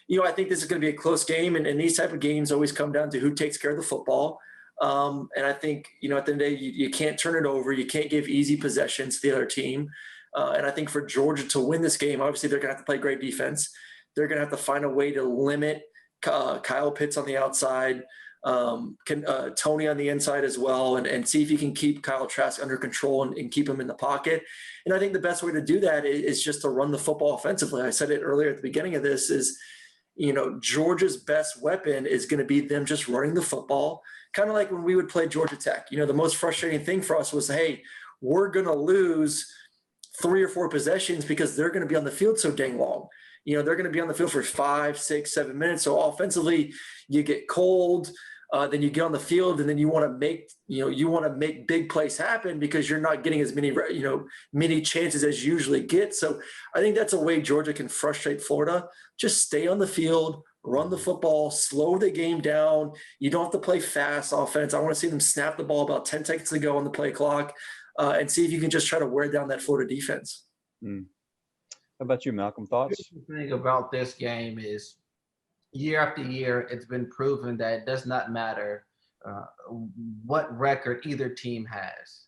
you know, I think this is going to be a close game. And these type of games always come down to who takes care of the football. And I think, you know, at the end of the day, you can't turn it over. You can't give easy possessions to the other team. And I think for Georgia to win this game, obviously they're going to have to play great defense. They're going to have to find a way to limit Kyle Pitts on the outside, Tony on the inside as well, and see if you can keep Kyle Trask under control and keep him in the pocket. And I think the best way to do that is just to run the football offensively. I said it earlier at the beginning of this is, you know, Georgia's best weapon is going to be them just running the football, kind of like when we would play Georgia Tech. You know, the most frustrating thing for us was, hey, we're going to lose 3 or 4 possessions because they're going to be on the field so dang long. You know, they're going to be on the field for 5, 6, 7 minutes. So offensively, you get cold, then you get on the field, and then you want to make big plays happen because you're not getting as many chances as you usually get. So I think that's a way Georgia can frustrate Florida. Just stay on the field, run the football, slow the game down. You don't have to play fast offense. I want to see them snap the ball about 10 seconds to go on the play clock, and see if you can just try to wear down that Florida defense. How about you, Malcolm? Thoughts? The thing about this game is year after year, it's been proven that it does not matter what record either team has.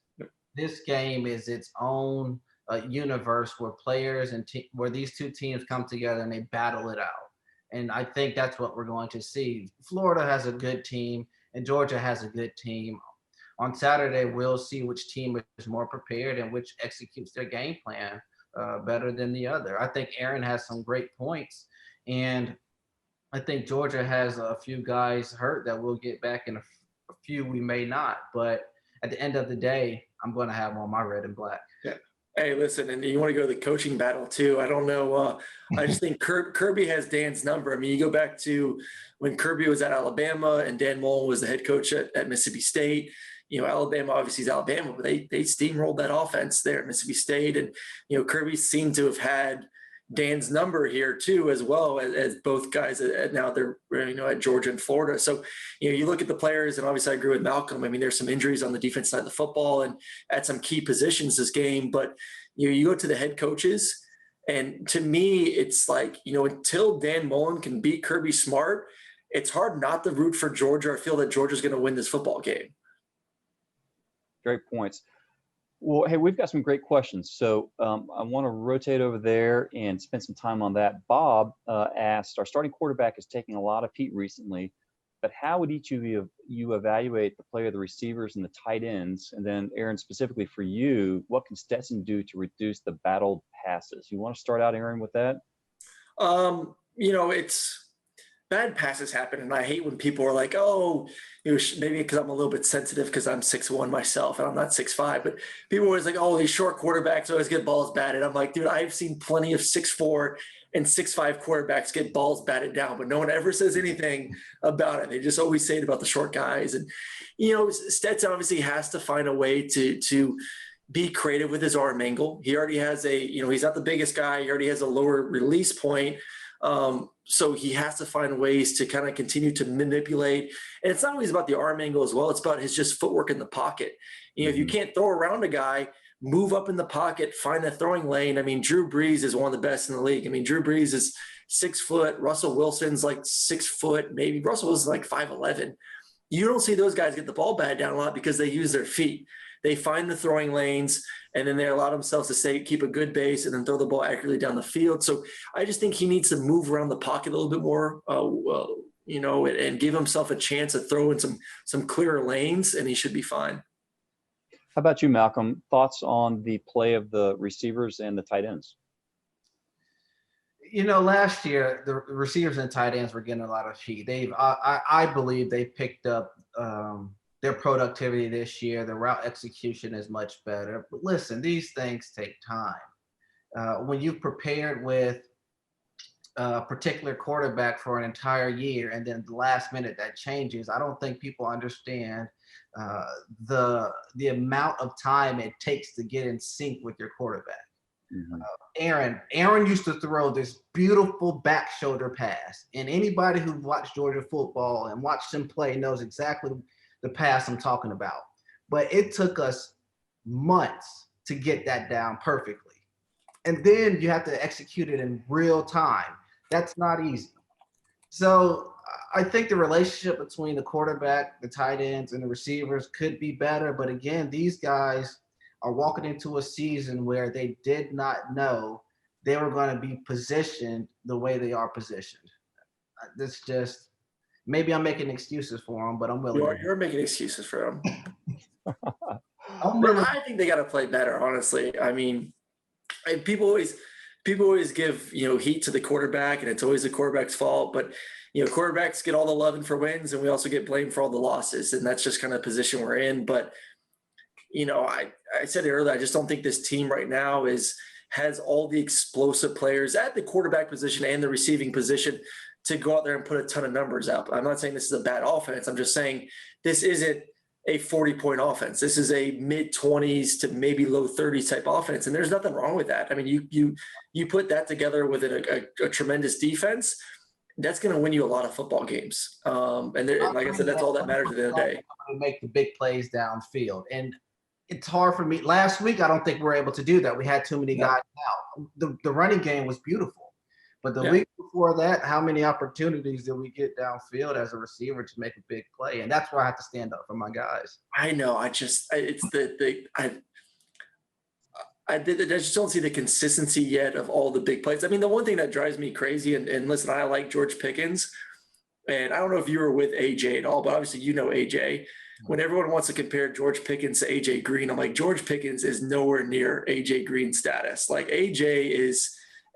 This game is its own universe where players and where these two teams come together and they battle it out. And I think that's what we're going to see. Florida has a good team and Georgia has a good team. On Saturday, we'll see which team is more prepared and which executes their game plan better than the other. I think Aaron has some great points, and I think Georgia has a few guys hurt that we'll get back, in a few we may not. But at the end of the day, I'm going to have on my red and black. Yeah. Hey, listen, and you want to go to the coaching battle too. I don't know. I just think Kirby has Dan's number. I mean, you go back to when Kirby was at Alabama and Dan Mullen was the head coach at Mississippi State. You know, Alabama obviously is Alabama, but they steamrolled that offense there at Mississippi State. And, you know, Kirby seemed to have had Dan's number here too, as well as both guys now they're, you know, at Georgia and Florida. So, you know, you look at the players, and obviously I agree with Malcolm. I mean, there's some injuries on the defense side of the football and at some key positions this game, but you go to the head coaches, and to me, it's like, you know, until Dan Mullen can beat Kirby Smart, it's hard not to root for Georgia or feel that Georgia's going to win this football game. Great points. Well, hey, we've got some great questions. So I want to rotate over there and spend some time on that. Bob asked, our starting quarterback is taking a lot of heat recently, but how would each of you evaluate the play of the receivers and the tight ends? And then Aaron, specifically for you, what can Stetson do to reduce the battled passes? You want to start out, Aaron, with that? You know, it's bad passes happen, and I hate when people are like, oh, you know, maybe because I'm a little bit sensitive because I'm 6'1" myself and I'm not 6'5", but people are always like, oh, these short quarterbacks always get balls batted. I'm like, dude, I've seen plenty of 6'4" and 6'5" quarterbacks get balls batted down, but no one ever says anything about it. They just always say it about the short guys. And, you know, Stetson obviously has to find a way to be creative with his arm angle. He already has you know, he's not the biggest guy. He already has a lower release point. So he has to find ways to kind of continue to manipulate. And it's not always about the arm angle as well. It's about his just footwork in the pocket. If you can't throw around a guy, move up in the pocket, find the throwing lane. I mean, Drew Brees is one of the best in the league. I mean, Drew Brees is 6 foot. Russell Wilson's like 6 foot, maybe. Russell Wilson's like 5'11". You don't see those guys get the ball batted down a lot because they use their feet. They find the throwing lanes, and then they allow themselves to keep a good base and then throw the ball accurately down the field. So I just think he needs to move around the pocket a little bit more, and give himself a chance to throw in some clearer lanes, and he should be fine. How about you, Malcolm? Thoughts on the play of the receivers and the tight ends? Last year the receivers and tight ends were getting a lot of heat. I believe they picked up their productivity this year. The route execution is much better. But listen, these things take time. When you've prepared with a particular quarterback for an entire year and then the last minute that changes, I don't think people understand the amount of time it takes to get in sync with your quarterback. Aaron used to throw this beautiful back shoulder pass, and anybody who watched Georgia football and watched him play knows exactly the pass I'm talking about. But it took us months to get that down perfectly, and then you have to execute it in real time. That's not easy. So I think the relationship between the quarterback, the tight ends, and the receivers could be better. But again, these guys are walking into a season where they did not know they were going to be positioned the way they are positioned. That's just, maybe I'm making excuses for them, but I'm willing. You're making excuses for them. I think they got to play better, honestly. I mean, people always give heat to the quarterback, and it's always the quarterback's fault. But quarterbacks get all the love for wins, and we also get blamed for all the losses, and that's just kind of the position we're in. But I said it earlier, I just don't think this team right now has all the explosive players at the quarterback position and the receiving position to go out there and put a ton of numbers up. I'm not saying this is a bad offense. I'm just saying this isn't a 40-point offense. This is a mid-20s to maybe low 30s type offense, and there's nothing wrong with that. I mean, you put that together with a tremendous defense, that's going to win you a lot of football games. And like I said, that's all that matters at the end of the day. To make the big plays downfield. And it's hard for me. Last week, I don't think we were able to do that. We had too many guys out. The running game was beautiful. But the week before that, how many opportunities did we get downfield as a receiver to make a big play? And that's where I have to stand up for my guys. I know. I just don't see the consistency yet of all the big plays. I mean, the one thing that drives me crazy, and listen, I like George Pickens, and I don't know if you were with AJ at all, but obviously AJ. When everyone wants to compare George Pickens to AJ Green, I'm like, George Pickens is nowhere near AJ Green status. Like, AJ is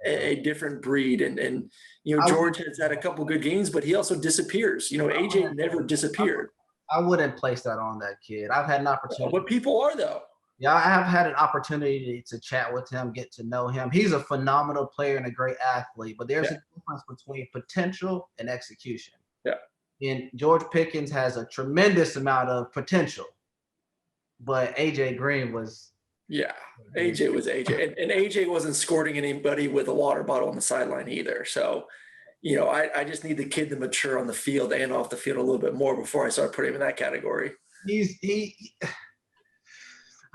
a different breed, and George has had a couple good games, but he also disappears. AJ never disappeared. I wouldn't place that on that kid. I've had an opportunity. But people are, though. Yeah, I have had an opportunity to chat with him, get to know him. He's a phenomenal player and a great athlete, but there's a difference between potential and execution. Yeah. And George Pickens has a tremendous amount of potential, but AJ Green was. Yeah, AJ was AJ. And AJ wasn't scoring anybody with a water bottle on the sideline either. So, I just need the kid to mature on the field and off the field a little bit more before I start putting him in that category.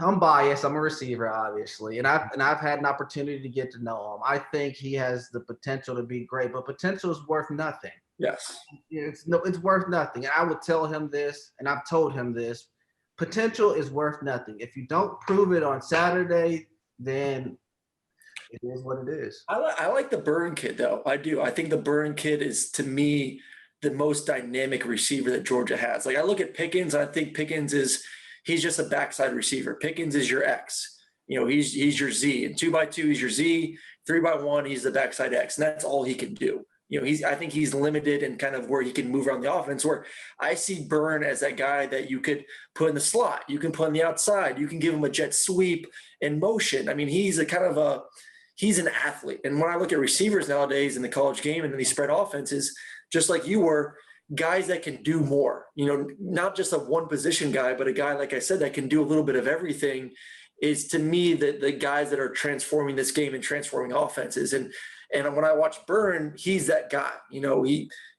I'm biased. I'm a receiver, obviously, and I've had an opportunity to get to know him. I think he has the potential to be great, but potential is worth nothing. Yes, it's worth nothing. And I would tell him this, and I've told him this: potential is worth nothing. If you don't prove it on Saturday, then it is what it is. I like the Burn kid, though. I do. I think the Burn kid is, to me, the most dynamic receiver that Georgia has. Like, I look at Pickens, I think Pickens he's just a backside receiver. Pickens is your X. He's your Z. And 2x2, he's your Z. 3x1, he's the backside X. And that's all he can do. I think he's limited in kind of where he can move around the offense, where I see Burn as that guy that you could put in the slot. You can put on the outside. You can give him a jet sweep in motion. I mean, he's he's an athlete. And when I look at receivers nowadays in the college game and in these spread offenses, just like you were, guys that can do more, not just a one position guy, but a guy, like I said, that can do a little bit of everything, is to me the guys that are transforming this game and transforming offenses. And And when I watch Burn, he's that guy.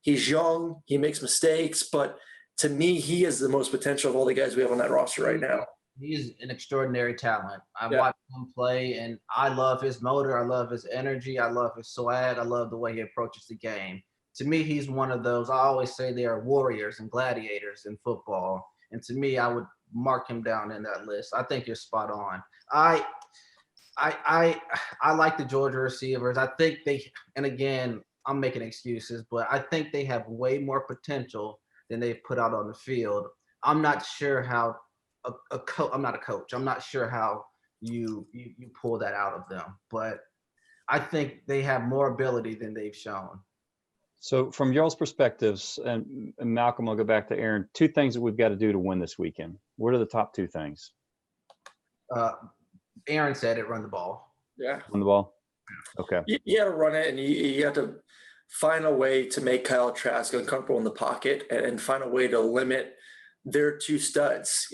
He's young, he makes mistakes, but to me, he has the most potential of all the guys we have on that roster right now. He's an extraordinary talent. I've Yeah. watched him play, and I love his motor. I love his energy. I love his swag. I love the way he approaches the game. To me, he's one of those. I always say they are warriors and gladiators in football. And to me, I would mark him down in that list. I think you're spot on. I like the Georgia receivers. I think and again, I'm making excuses, but I think they have way more potential than they've put out on the field. I'm not sure how I'm not a coach. I'm not sure how you pull that out of them, but I think they have more ability than they've shown. So from y'all's perspectives, and Malcolm, I'll go back to Aaron, 2 things that we've got to do to win this weekend. What are the top 2 things? Aaron said it, run the ball. Yeah. Run the ball? Okay. You got to run it, and you have to find a way to make Kyle Trask uncomfortable in the pocket and find a way to limit their 2 studs,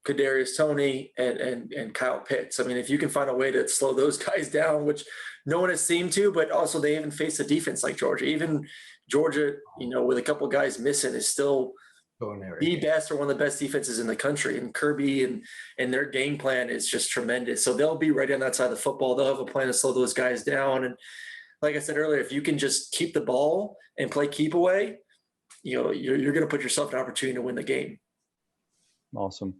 Kadarius Toney and Kyle Pitts. I mean, if you can find a way to slow those guys down, which no one has seemed to, but also they haven't faced a defense like Georgia. Even Georgia, with a couple guys missing, is still the best or one of the best defenses in the country. And Kirby and their game plan is just tremendous. So they'll be right on that side of the football. They'll have a plan to slow those guys down. And like I said earlier, if you can just keep the ball and play keep away, you're going to put yourself in an opportunity to win the game. Awesome.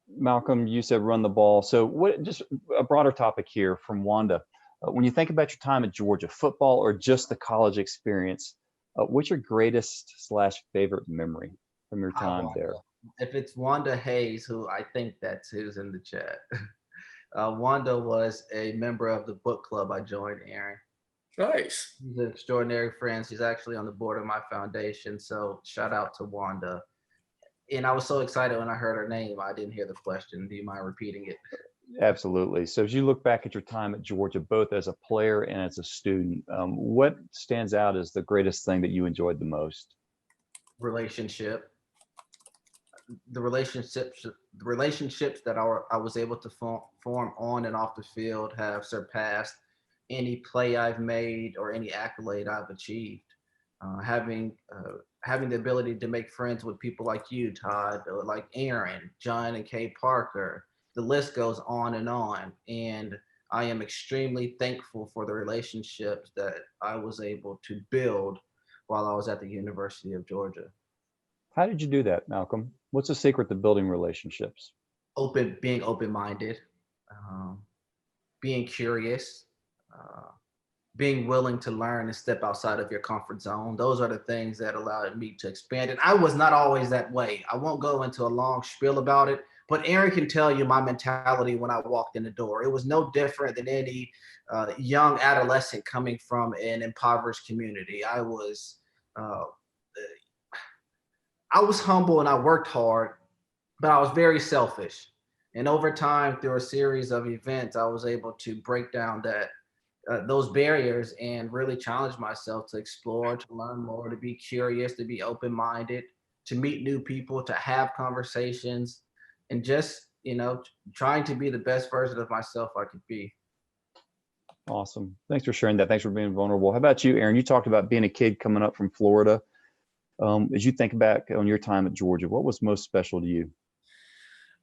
Malcolm, you said run the ball. So just a broader topic here from Wanda. When you think about your time at Georgia, football or just the college experience, what's your greatest / favorite memory from your time there? If it's Wanda Hayes, who I think that's who's in the chat. Wanda was a member of the book club I joined, Aaron. Nice. She's an extraordinary friend. She's actually on the board of my foundation. So shout out to Wanda. And I was so excited when I heard her name. I didn't hear the question. Do you mind repeating it? Absolutely. So as you look back at your time at Georgia, both as a player and as a student, what stands out as the greatest thing that you enjoyed the most? Relationship. The relationships that I was able to form on and off the field have surpassed any play I've made or any accolade I've achieved. Having the ability to make friends with people like you, Todd, or like Aaron, John, and Kay Parker. The list goes on. And I am extremely thankful for the relationships that I was able to build while I was at the University of Georgia. How did you do that, Malcolm? What's the secret to building relationships? Being open-minded, being curious, being willing to learn and step outside of your comfort zone. Those are the things that allowed me to expand. And I was not always that way. I won't go into a long spiel about it, but Aaron can tell you my mentality when I walked in the door. It was no different than any young adolescent coming from an impoverished community. I was humble and I worked hard, but I was very selfish. And over time, through a series of events, I was able to break down those barriers and really challenge myself to explore, to learn more, to be curious, to be open-minded, to meet new people, to have conversations, and just, trying to be the best version of myself I could be. Awesome. Thanks for sharing that. Thanks for being vulnerable. How about you, Aaron? You talked about being a kid coming up from Florida. As you think back on your time at Georgia, what was most special to you?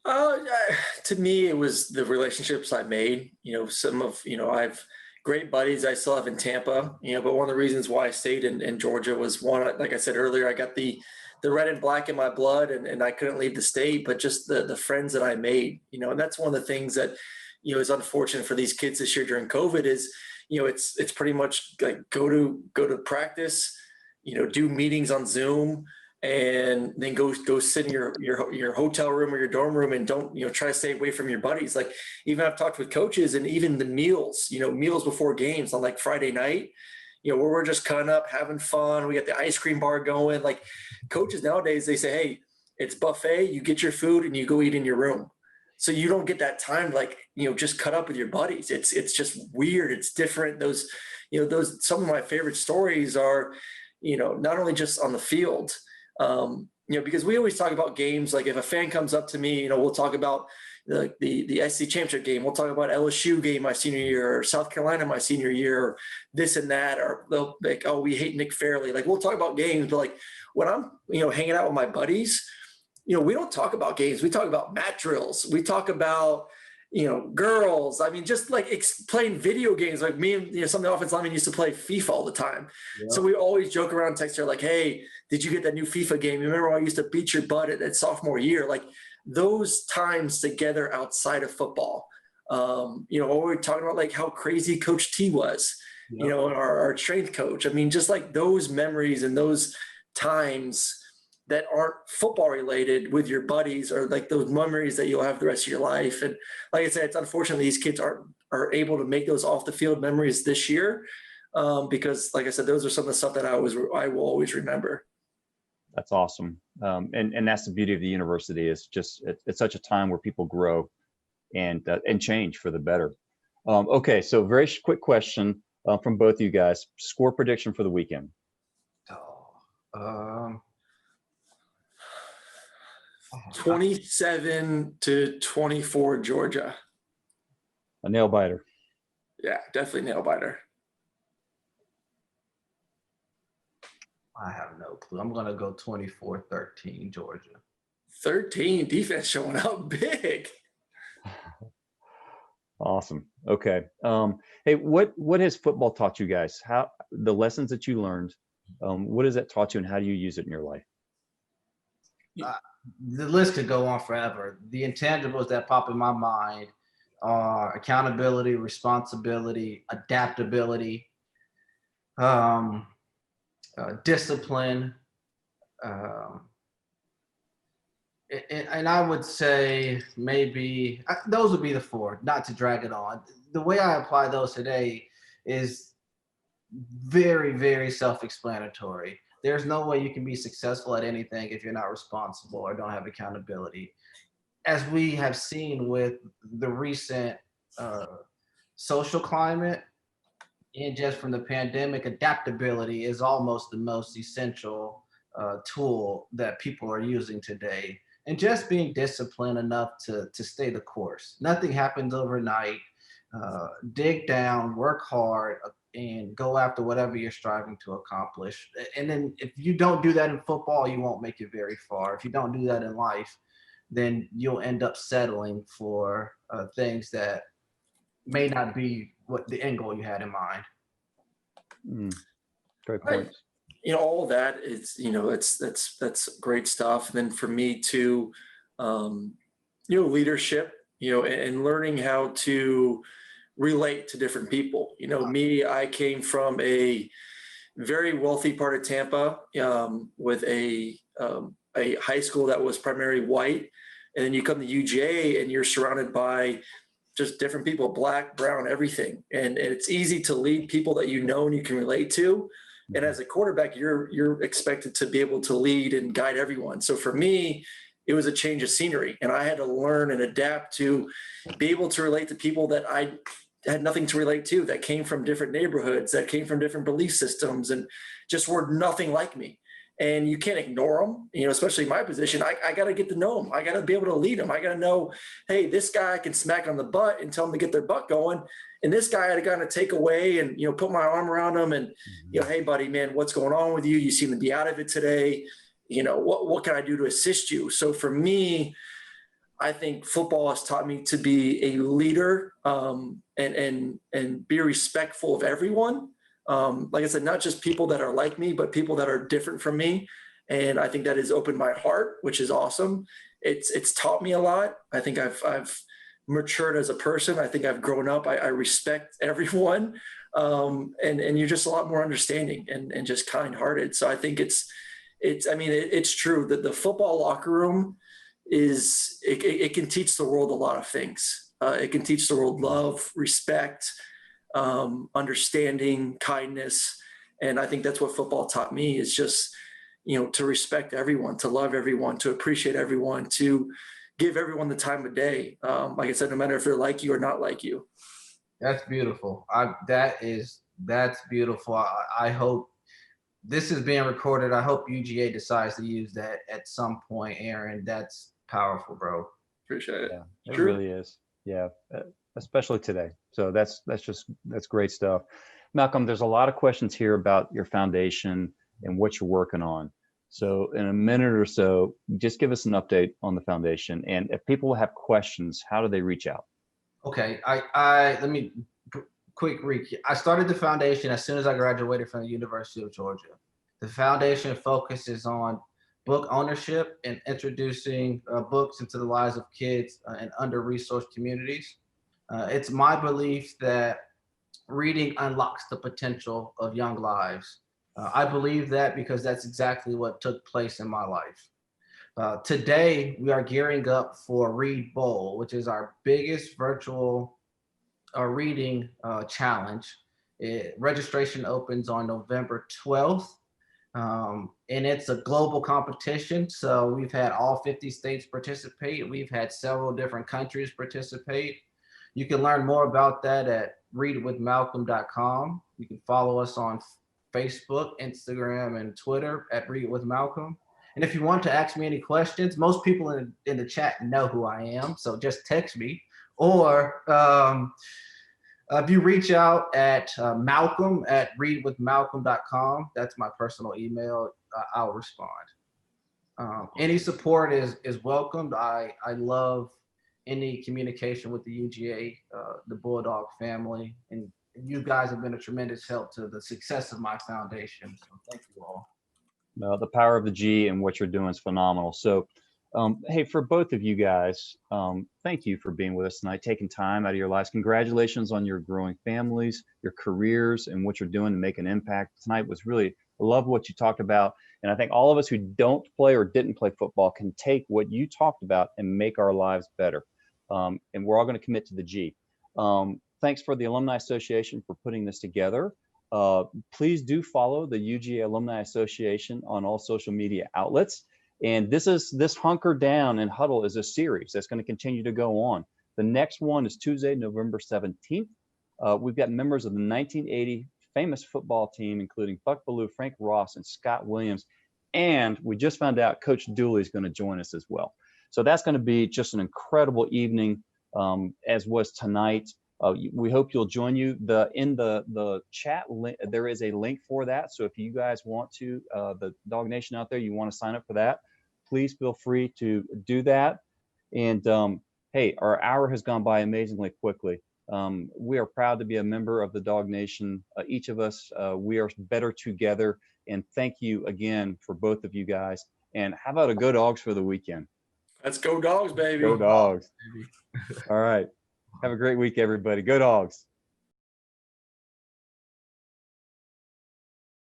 To me, it was the relationships I made. I have great buddies I still have in Tampa, but one of the reasons why I stayed in Georgia was one, like I said earlier, I got the red and black in my blood and I couldn't leave the state, but just the friends that I made, and that's one of the things that, is unfortunate for these kids this year during COVID is, it's pretty much like go to practice, do meetings on Zoom, and then go sit in your hotel room or your dorm room and don't, try to stay away from your buddies. Like even I've talked with coaches and even the meals, meals before games on like Friday night, where we're just cutting up, having fun. We got the ice cream bar going. Like coaches nowadays, they say, hey, it's buffet, you get your food and you go eat in your room. So you don't get that time, like, just cut up with your buddies. It's just weird. It's different. Those, some of my favorite stories are, not only just on the field, because we always talk about games. Like if a fan comes up to me, we'll talk about, the SEC championship game. We'll talk about LSU game my senior year, or South Carolina my senior year, or this and that, or they'll like, oh, we hate Nick Fairley. Like, we'll talk about games, but like when I'm, hanging out with my buddies, we don't talk about games. We talk about mat drills. We talk about, girls. I mean, just like playing video games. Like me and some of the offensive linemen used to play FIFA all the time. Yeah. So we always joke around and text her like, hey, did you get that new FIFA game? You remember when I used to beat your butt at sophomore year? Like those times together outside of football. We're talking about like how crazy Coach T was, yeah. Our strength coach. I mean, just like those memories and those times that aren't football related with your buddies, or like those memories that you'll have the rest of your life. And like I said, it's unfortunate these kids are able to make those off the field memories this year, because like I said, those are some of the stuff that I will always remember. That's awesome. And that's the beauty of the university, is just, it's such a time where people grow and change for the better. Okay. So very quick question from both of you guys. Score prediction for the weekend. 27-24 Georgia. A nail biter. Yeah, definitely nail biter. I have no clue. I'm going to go 24-13 Georgia. 13, defense showing up big. Awesome. Okay. Hey, what has football taught you guys? How the lessons that you learned, what has that taught you, and how do you use it in your life? The list could go on forever. The intangibles that pop in my mind are accountability, responsibility, adaptability, discipline. And I would say maybe those would be the four, not to drag it on. The way I apply those today is very, very self-explanatory. There's no way you can be successful at anything if you're not responsible or don't have accountability. As we have seen with the recent social climate and just from the pandemic, adaptability is almost the most essential tool that people are using today. And just being disciplined enough to stay the course. Nothing happens overnight. Dig down, work hard, and go after whatever you're striving to accomplish. And then if you don't do that in football, you won't make it very far. If you don't do that in life, then you'll end up settling for things that may not be what the end goal you had in mind. Great point. All of that is, that's great stuff. And then for me too, leadership, and learning how to relate to different people. Me, I came from a very wealthy part of Tampa, with a high school that was primarily white. And then you come to UGA and you're surrounded by just different people, black, brown, everything. And it's easy to lead people that and you can relate to. And as a quarterback, you're expected to be able to lead and guide everyone. So for me, it was a change of scenery, and I had to learn and adapt to be able to relate to people that I had nothing to relate to, that came from different neighborhoods, that came from different belief systems, and just were nothing like me. And you can't ignore them, especially in my position. I got to get to know them. I got to be able to lead them. I got to know, hey, this guy I can smack on the butt and tell them to get their butt going. And this guy I got to take away and, put my arm around him and, hey, buddy, man, what's going on with you? You seem to be out of it today. What can I do to assist you? So for me, I think football has taught me to be a leader, and be respectful of everyone. Like I said, not just people that are like me, but people that are different from me. And I think that has opened my heart, which is awesome. It's taught me a lot. I think I've matured as a person. I think I've grown up. I respect everyone. And you're just a lot more understanding and just kind-hearted. So I think it's true that the football locker room it can teach the world a lot of things. It can teach the world love, respect, understanding, kindness. And I think that's what football taught me, is just, to respect everyone, to love everyone, to appreciate everyone, to give everyone the time of day. Like I said, no matter if they're like you or not like you. That's beautiful. That's beautiful. I hope this is being recorded. I hope UGA decides to use that at some point, Aaron. That's powerful, bro. Appreciate it. Yeah, it True. really is. Yeah, especially today. So that's great stuff. Malcolm, there's a lot of questions here about your foundation and what you're working on. So in a minute or so, just give us an update on the foundation. And if people have questions, how do they reach out? Okay, I let me quick recap. I started the foundation as soon as I graduated from the University of Georgia. The foundation focuses on book ownership and introducing books into the lives of kids in under-resourced communities. It's my belief that reading unlocks the potential of young lives. I believe that because that's exactly what took place in my life. Today, we are gearing up for Read Bowl, which is our biggest virtual reading challenge. Registration opens on November 12th, and it's a global competition. So we've had all 50 states participate. We've had several different countries participate. You can learn more about that at readwithmalcolm.com. You can follow us on Facebook, Instagram, and Twitter at Read with Malcolm. And if you want to ask me any questions, most people in the chat know who I am, so just text me. Or if you reach out at Malcolm at readwithmalcolm.com, that's my personal email, I'll respond. Any support is welcomed. I love any communication with the UGA, the Bulldog family, and you guys have been a tremendous help to the success of my foundation. So thank you all. The power of the G and what you're doing is phenomenal. So, hey, for both of you guys, thank you for being with us tonight, taking time out of your lives. Congratulations on your growing families, your careers, and what you're doing to make an impact. Tonight was really, I love what you talked about. And I think all of us who don't play or didn't play football can take what you talked about and make our lives better. And we're all going to commit to the G. Thanks for the Alumni Association for putting this together. Please do follow the UGA Alumni Association on all social media outlets. And this Hunker Down and Huddle is a series that's going to continue to go on. The next one is Tuesday, November 17th. We've got members of the 1980 famous football team, including Buck Bellew, Frank Ross, and Scott Williams. And we just found out Coach Dooley is going to join us as well. So that's going to be just an incredible evening, as was tonight. We hope you'll join you. In the chat, there is a link for that. So if you guys want to, the Dog Nation out there, you want to sign up for that, please feel free to do that. And hey, our hour has gone by amazingly quickly. We are proud to be a member of the Dog Nation. Each of us, we are better together. And thank you again for both of you guys. And how about a go Dogs for the weekend? Let's go Dogs, baby. Go Dogs. All right. Have a great week, everybody. Go Dogs.